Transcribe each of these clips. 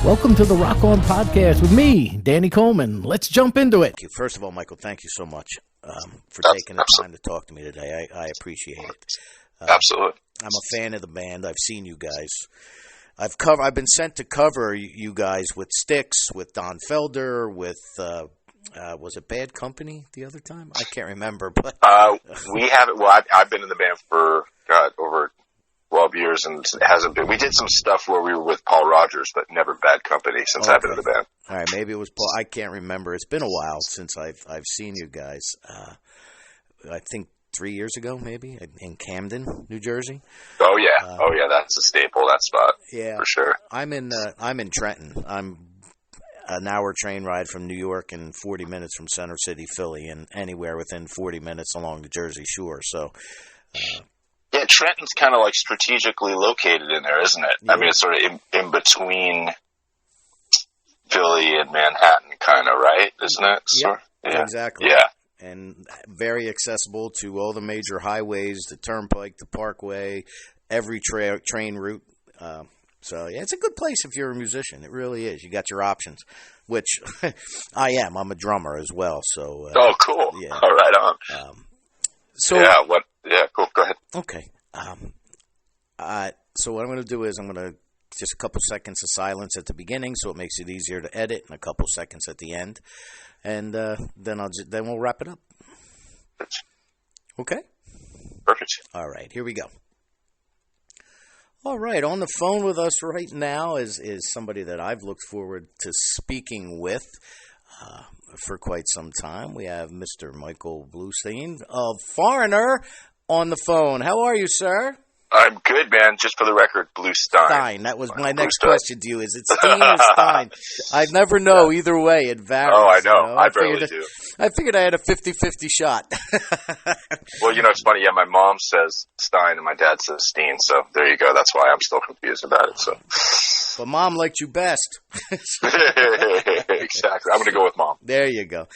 Welcome to the Rock On Podcast with me, Danny Coleman. Let's jump into it. First of all, Michael, thank you so much for taking the time to talk to me today. I appreciate it. Absolutely. I'm a fan of the band. I've seen you guys. I've been sent to cover you guys with Styx, with Don Felder, with was it Bad Company the other time? I can't remember, but we haven't. Well, I've been in the band for over 12 years, and it hasn't been. We did some stuff where we were with Paul Rogers, but never Bad Company since I've been in the band. All right, maybe it was Paul. I can't remember. It's been a while since I've seen you guys. I think 3 years ago, maybe in Camden, New Jersey. Oh yeah, that's a staple. That spot, yeah, for sure. I'm in Trenton. I'm an hour train ride from New York and 40 minutes from Center City, Philly, and anywhere within 40 minutes along the Jersey Shore. So. Yeah, Trenton's kind of like strategically located in there, isn't it? Yeah. I mean, it's sort of in between Philly and Manhattan, kind of, right? Isn't it? Yeah, exactly. Yeah. And very accessible to all the major highways, the Turnpike, the Parkway, every train route. So, yeah, it's a good place if you're a musician. It really is. You got your options, which I am. I'm a drummer as well. So. Oh, cool. Yeah. All right on. Yeah, cool. Go ahead. Okay. So what I'm going to do is I'm going to just a couple seconds of silence at the beginning, so it makes it easier to edit, and a couple seconds at the end, and then we'll wrap it up. Okay. Perfect. All right. Here we go. All right. On the phone with us right now is somebody that I've looked forward to speaking with. For quite some time. We have Mr. Michael Bluestein of Foreigner on the phone. How are you, sir? I'm good, man. Just for the record, Bluestein. Stein. That was my next question to you. Is it Steen or Stein? I never know. Either way, it varies. Oh, I know. I barely do. I figured I had a 50-50 shot. Well, it's funny. Yeah, my mom says Stein and my dad says Steen. So there you go. That's why I'm still confused about it. So. But Mom liked you best. Exactly. I'm going to go with Mom. There you go.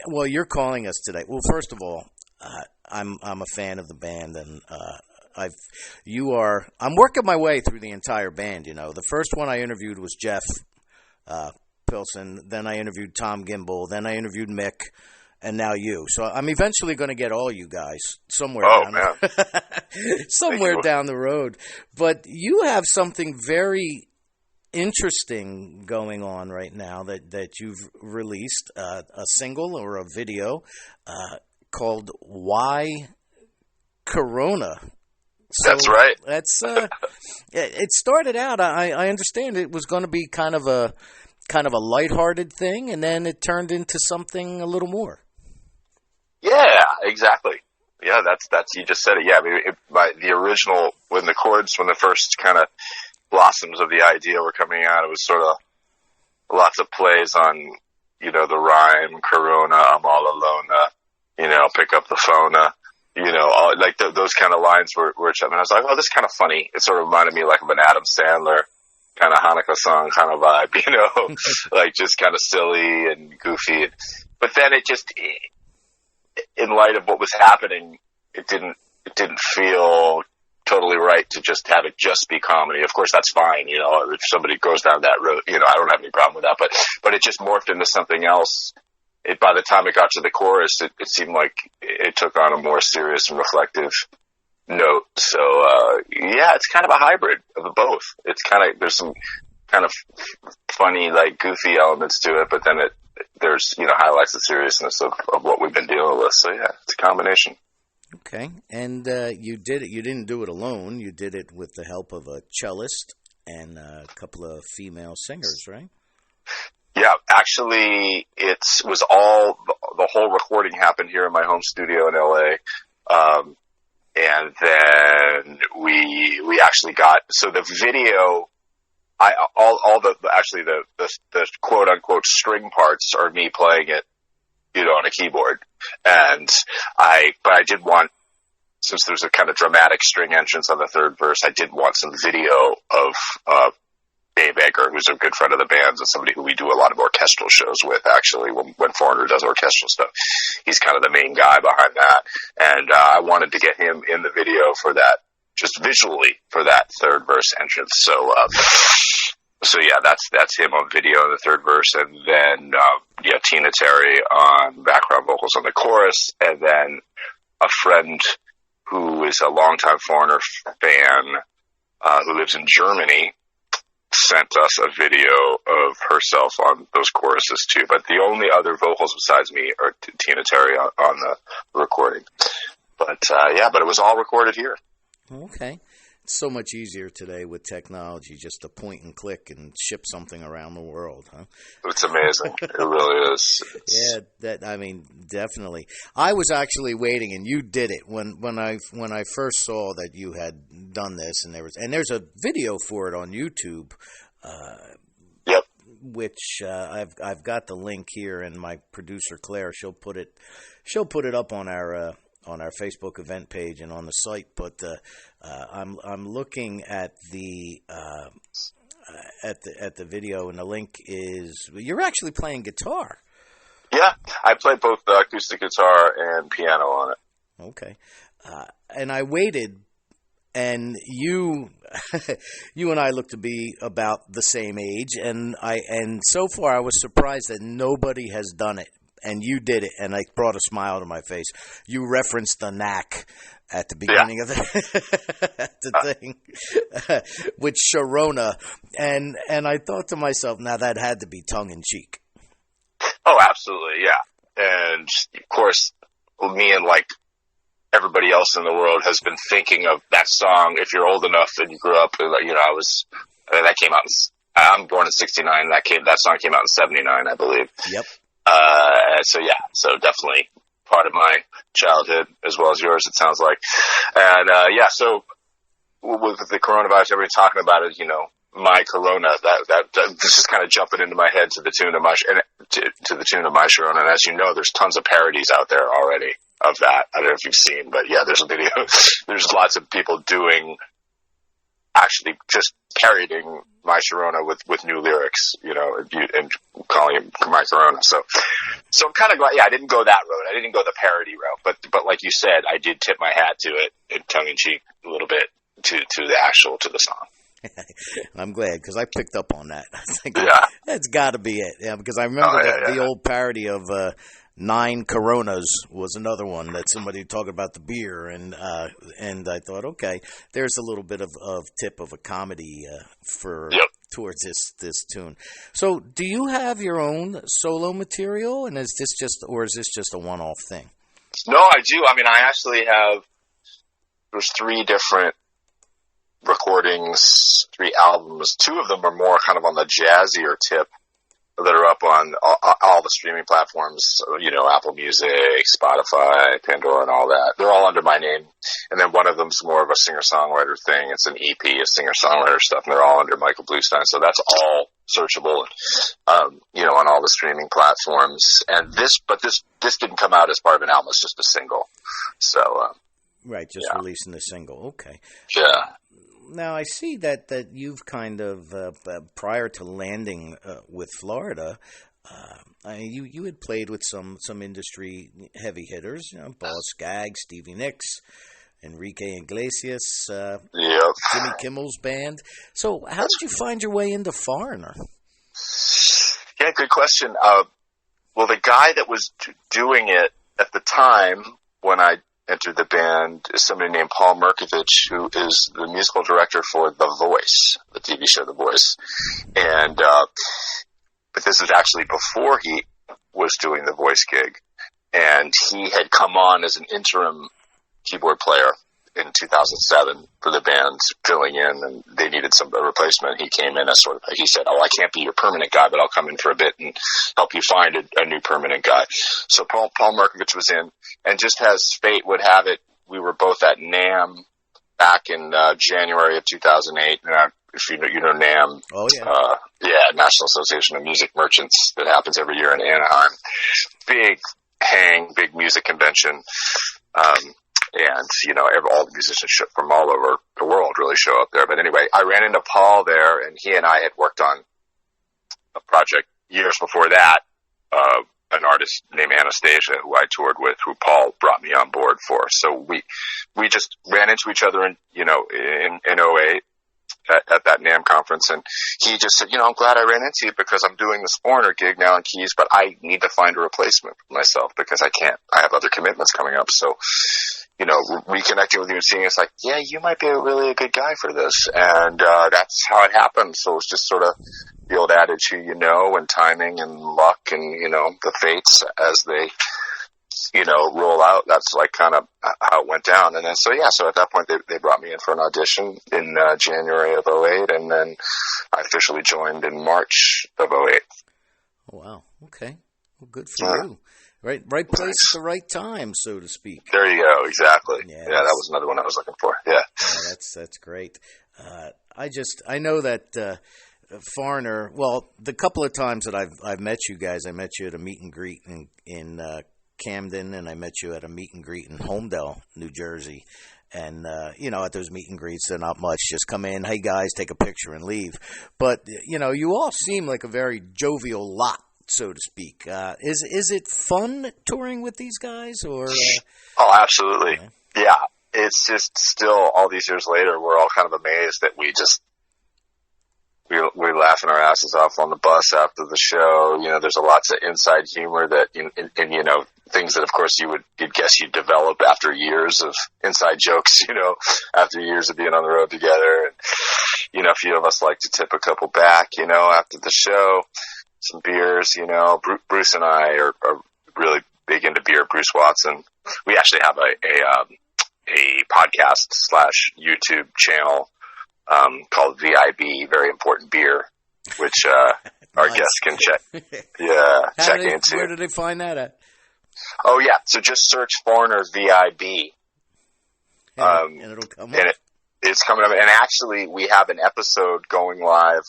Well, you're calling us today. Well, first of all, I'm a fan of the band, and I'm working my way through the entire band. The first one I interviewed was Jeff Pilson. Then I interviewed Tom Gimbel. Then I interviewed Mick. And now you. So I'm eventually going to get all you guys somewhere down the road. But you have something very interesting going on right now that you've released, a single or a video called Why Corona. So that's right. That's it started out, I understand it was going to be kind of a lighthearted thing, and then it turned into something a little more. Yeah, exactly. Yeah, that's you just said it. Yeah, I mean, the original when the first kind of blossoms of the idea were coming out, it was sort of lots of plays on, the rhyme, Corona, I'm all alone, pick up the phone, all, like those kind of lines were I was like, oh, this is kind of funny. It sort of reminded me like of an Adam Sandler kind of Hanukkah song kind of vibe, like just kind of silly and goofy. But then it just, in light of what was happening, it didn't feel totally right to just have it just be comedy. Of course, that's fine, if somebody goes down that road, I don't have any problem with that. But it just morphed into something else. By the time it got to the chorus, it seemed like it took on a more serious and reflective note. So it's kind of a hybrid of the both. It's there's some kind of funny, like goofy elements to it, but then there's highlights the seriousness of what we've been dealing with. So yeah, it's a combination. Okay, and you did it. You didn't do it alone. You did it with the help of a cellist and a couple of female singers, right? Yeah, actually, it was all the whole recording happened here in my home studio in LA, and then we actually got the video. All the quote unquote string parts are me playing it, on a keyboard. But I did want, since there's a kind of dramatic string entrance on the third verse, I did want some video of Dave Egger, who's a good friend of the band's and somebody who we do a lot of orchestral shows with, actually, when Foreigner does orchestral stuff. He's kind of the main guy behind that. And I wanted to get him in the video for that, just visually, for that third verse entrance. So So yeah, that's him on video in the third verse, and then Tina Terry on background vocals on the chorus, and then a friend who is a longtime Foreigner fan who lives in Germany sent us a video of herself on those choruses too. But the only other vocals besides me are Tina Terry on the recording. But but it was all recorded here. Okay. It's so much easier today with technology, just to point and click and ship something around the world, huh? It's amazing. It really is. Definitely. I was actually waiting, and you did it when I first saw that you had done this, and there's a video for it on YouTube. Yep. Which I've got the link here, and my producer Claire, she'll put it up on our Facebook event page and on the site, but I'm looking at the video, and the link is you're actually playing guitar. Yeah, I play both acoustic guitar and piano on it. Okay, and I waited, and you and I look to be about the same age, and so far I was surprised that nobody has done it. And you did it, and I brought a smile to my face. You referenced the knack at the beginning of the thing with Sharona, and I thought to myself, now that had to be tongue in cheek. Oh, absolutely, yeah. And of course, me and like everybody else in the world has been thinking of that song. If you're old enough and you grew up, that came out. I'm born in '69. That song came out in '79, I believe. Yep. So definitely part of my childhood as well as yours, it sounds like. And, so with the coronavirus, everybody talking about it, my Corona, that this is kind of jumping into my head to the tune of my Sharona. And as you know, there's tons of parodies out there already of that. I don't know if you've seen, but yeah, there's a video. There's lots of people actually just parodying my Sharona with new lyrics, and calling it my Corona. So I'm kind of glad. Yeah, I didn't go that road. I didn't go the parody route, but like you said, I did tip my hat to it, in tongue in cheek, a little bit to the song. I'm glad, because I picked up on that. I think that's got to be it. Yeah, because I remember the old parody of 9 Coronas was another one that somebody talked about the beer, and I thought, okay, there's a little bit of tip of a comedy towards this tune. So, do you have your own solo material, and is this just a one-off thing? No, I do. I mean, I actually have. There's 3 different recordings, 3 albums. 2 of them are more kind of on the jazzier tip, that are up on all the streaming platforms, Apple Music, Spotify, Pandora, and all that. They're all under my name. And then one of them's more of a singer-songwriter thing. It's an EP of singer-songwriter stuff, and they're all under Michael Bluestein. So that's all searchable, on all the streaming platforms. And this didn't come out as part of an album. It's just a single. So, right, releasing the single. Okay. Yeah. Now, I see that you've kind of, prior to landing with Florida, you had played with some industry heavy hitters, Boss Skaggs, Stevie Nicks, Enrique Iglesias, Jimmy Kimmel's band. So how did you find your way into Foreigner? Yeah, good question. Well, the guy that was doing it at the time when I entered the band is somebody named Paul Merkovich, who is the musical director for The Voice, the TV show The Voice. And but this is actually before he was doing the voice gig, and he had come on as an interim keyboard player in 2007 for the band, filling in, and they needed a replacement. He came in as he said, I can't be your permanent guy, but I'll come in for a bit and help you find a new permanent guy. So Paul Merkovich was in, and just as fate would have it, we were both at NAMM back in January of 2008. If you know NAMM. Oh, yeah. National Association of Music Merchants, that happens every year in Anaheim. Big music convention. And, all the musicians from all over the world really show up there. But anyway, I ran into Paul there, and he and I had worked on a project years before that, an artist named Anastasia, who I toured with, who Paul brought me on board for. So we just ran into each other in '08, at that NAMM conference, and he just said, I'm glad I ran into you because I'm doing this foreigner gig now in keys, but I need to find a replacement for myself because I have other commitments coming up. So, reconnecting with you and seeing it's like, yeah, you might be really a good guy for this. And, that's how it happened. So it's just sort of the old adage, who you know, and timing and luck and, the fates as they, roll out. That's like kind of how it went down. And then, so at that point they brought me in for an audition in January of 2008, and then I officially joined in March of 2008. Oh, wow. Okay. Well, good for you. Right place at the right time, so to speak. There you go. Exactly. Yeah, that was another one I was looking for. Yeah. That's great. I know that, Foreigner, well, the couple of times that I've met you guys, I met you at a meet and greet in Camden, and I met you at a meet and greet in Homedale, New Jersey. And, at those meet and greets, they're not much. Just come in, hey guys, take a picture and leave. But, you all seem like a very jovial lot, so to speak. Is it fun touring with these guys, or? Oh, absolutely. Yeah. It's just still, all these years later, we're all kind of amazed that we laughing our asses off on the bus after the show. There's lots of inside humor that, and things that, of course, you'd guess you'd develop after years of inside jokes, after years of being on the road together. And, a few of us like to tip a couple back, after the show, some beers, Bruce and I are really big into beer. Bruce Watson. We actually have a podcast / YouTube channel called VIB, Very Important Beer, which our guests can check into. Where did they find that at? Oh, yeah. So just search Foreigner VIB. And it'll come up. It's coming up. And actually, we have an episode going live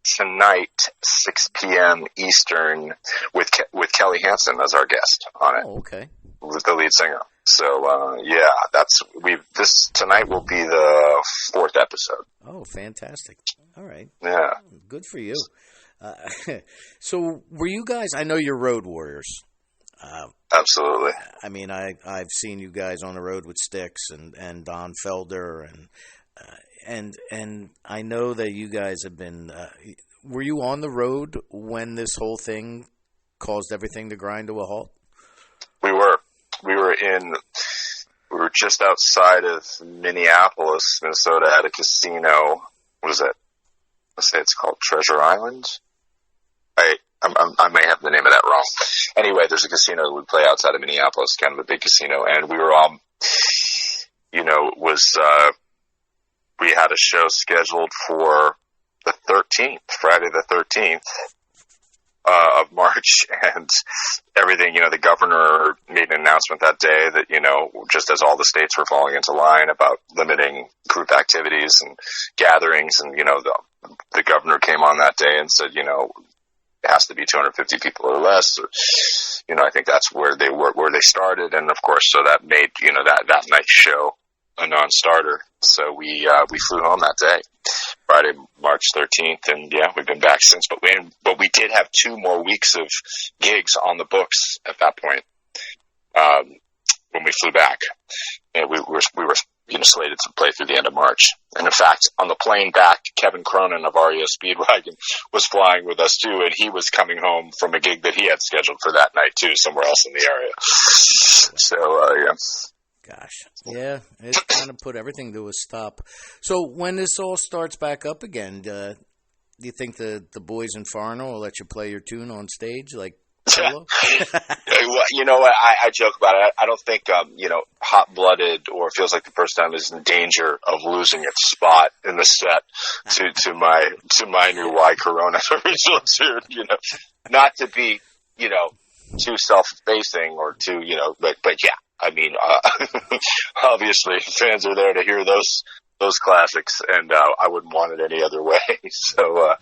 tonight, 6 p.m. Eastern, with Kelly Hansen as our guest on it. Oh, okay. With the lead singer. So, tonight will be the 4th episode. Oh, fantastic. All right. Yeah. Good for you. So were you guys, I know you're road warriors. Absolutely. I mean, I've seen you guys on the road with Styx and Don Felder and I know that you guys have been, were you on the road when this whole thing caused everything to grind to a halt? We were just outside of Minneapolis, Minnesota, at a casino. What is it? Let's say it's called Treasure Island. I may have the name of that wrong. Anyway, there's a casino that we play outside of Minneapolis, kind of a big casino, and we were all, we had a show scheduled for the 13th, Friday the 13th. Of March, and everything, the governor made an announcement that day that, just as all the states were falling into line about limiting group activities and gatherings, and, the governor came on that day and said, it has to be 250 people or less. Or, I think that's where they started. And of course, so that made, that night's show a non-starter. So we flew home that day, Friday, March 13th, and we've been back since. But we did have 2 more weeks of gigs on the books at that point when we flew back, and we were slated to play through the end of March. And in fact, on the plane back, Kevin Cronin of REO Speedwagon was flying with us too, and he was coming home from a gig that he had scheduled for that night too, somewhere else in the area. So Gosh, yeah, it kind of put everything to a stop. So when this all starts back up again, do you think the boys in Foreigner will let you play your tune on stage, like solo? You know what? I joke about it. I don't think, Hot-Blooded or Feels Like the First Time is in danger of losing its spot in the set to my new Y Corona original tune. Not to be, too self-facing or too, but yeah. I mean, obviously fans are there to hear those classics, and I wouldn't want it any other way. So,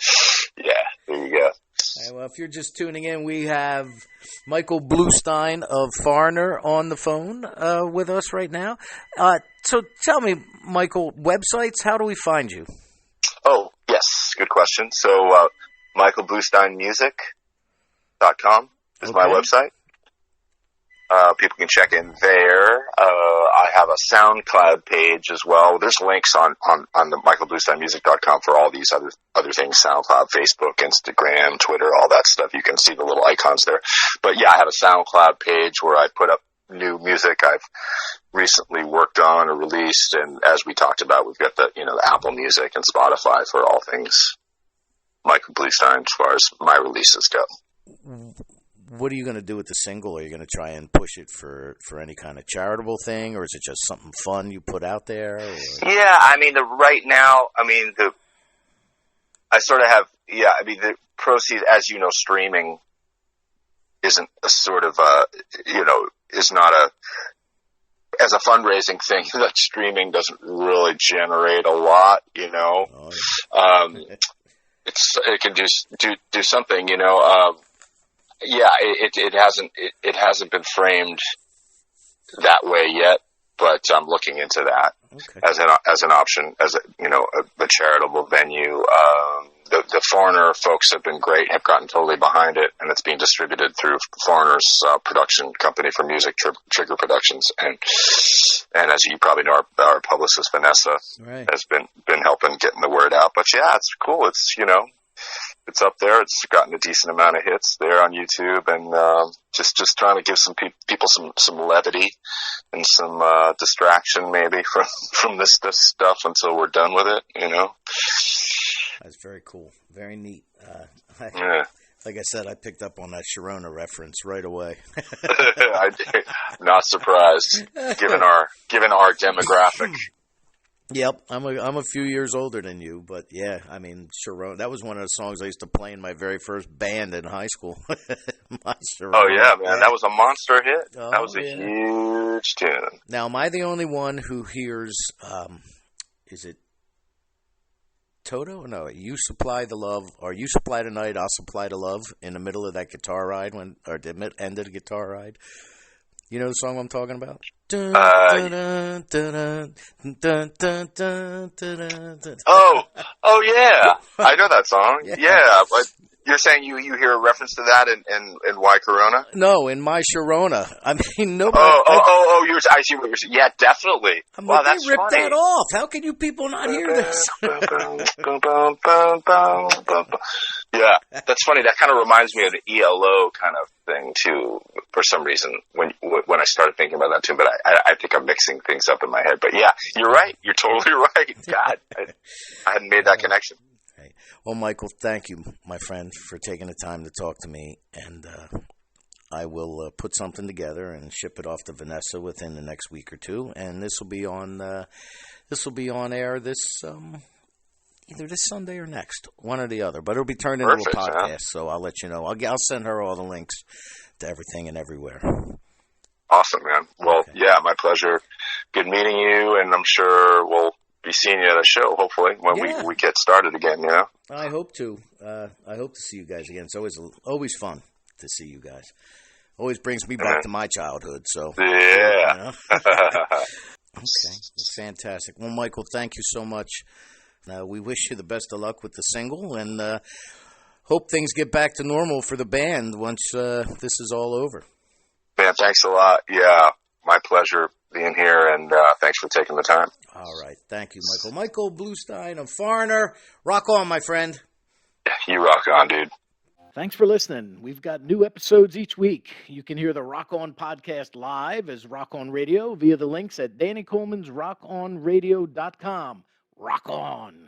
there you go. Right, well, if you're just tuning in, we have Michael Bluestein of Foreigner on the phone with us right now. So tell me, Michael, websites, how do we find you? Oh, yes, good question. So, michaelbluesteinmusic.com is my website. People can check in there. I have a SoundCloud page as well. There's links on the michaelbluesteinmusic.com for all these other things: SoundCloud, Facebook, Instagram, Twitter, all that stuff. You can see the little icons there. But yeah, I have a SoundCloud page where I put up new music I've recently worked on or released, and as we talked about, we've got the Apple Music and Spotify for all things Michael Bluestein as far as my releases go. What are you going to do with the single? Are you going to try and push it for any kind of charitable thing, or is it just something fun you put out there? Or? Yeah, I mean, right now, I sort of have, the proceeds, as you know, streaming isn't a sort of is not as a fundraising thing, that streaming doesn't really generate a lot, Oh, yeah. it can do something, it hasn't been framed that way yet, but I'm looking into that as an option, as a charitable venue. The Foreigner folks have been great, have gotten totally behind it, and it's being distributed through Foreigner's production company for music, Trigger Productions, and as you probably know, our publicist Vanessa has been helping getting the word out. But yeah, it's cool. It's it's up there. It's gotten a decent amount of hits there on YouTube, and just trying to give some people some levity and some distraction maybe from this stuff until we're done with it. That's very cool. Very neat. Yeah. Like I said, I picked up on that Sharona reference right away. I'm not surprised, given our demographic. Yep, I'm a few years older than you, but yeah, I mean, Sharona. That was one of the songs I used to play in my very first band in high school. Oh yeah, man, that was a monster hit. That was a huge tune. Now, am I the only one who hears? Is it Toto? No, you supply the love, or you supply the night, I'll supply the love in the middle of that guitar ride or the end of the guitar ride. You know the song I'm talking about? Oh yeah, I know that song. Yeah, but you're saying you hear a reference to that in Why Corona? No, in My Sharona. I mean, nobody. I see what you're saying. Yeah, definitely. Wow, that's funny. They ripped that off. How can you people not hear this? Yeah, that's funny. That kind of reminds me of the ELO kind of thing too, for some reason, when I started thinking about that too. But I think I'm mixing things up in my head. But yeah, you're right. You're totally right. God, I hadn't made that connection. Okay. Well, Michael, thank you, my friend, for taking the time to talk to me, and I will put something together and ship it off to Vanessa within the next week or two, and this will be on air this either this Sunday or next, one or the other. But it'll be turned into a podcast, so I'll let you know. I'll send her all the links to everything and everywhere. Awesome, man. Well, yeah, my pleasure. Good meeting you, and I'm sure we'll be seeing you at a show, hopefully, when we get started again, I hope to. I hope to see you guys again. It's always fun to see you guys. Always brings me back to my childhood. So yeah. Okay, fantastic. Well, Michael, thank you so much. We wish you the best of luck with the single, and hope things get back to normal for the band once this is all over. Man, thanks a lot. Yeah, my pleasure being here, and thanks for taking the time. All right. Thank you, Michael. Michael Bluestein of Foreigner. Rock on, my friend. You rock on, dude. Thanks for listening. We've got new episodes each week. You can hear the Rock On podcast live as Rock On Radio via the links at Danny Coleman's rockonradio.com. Rock on.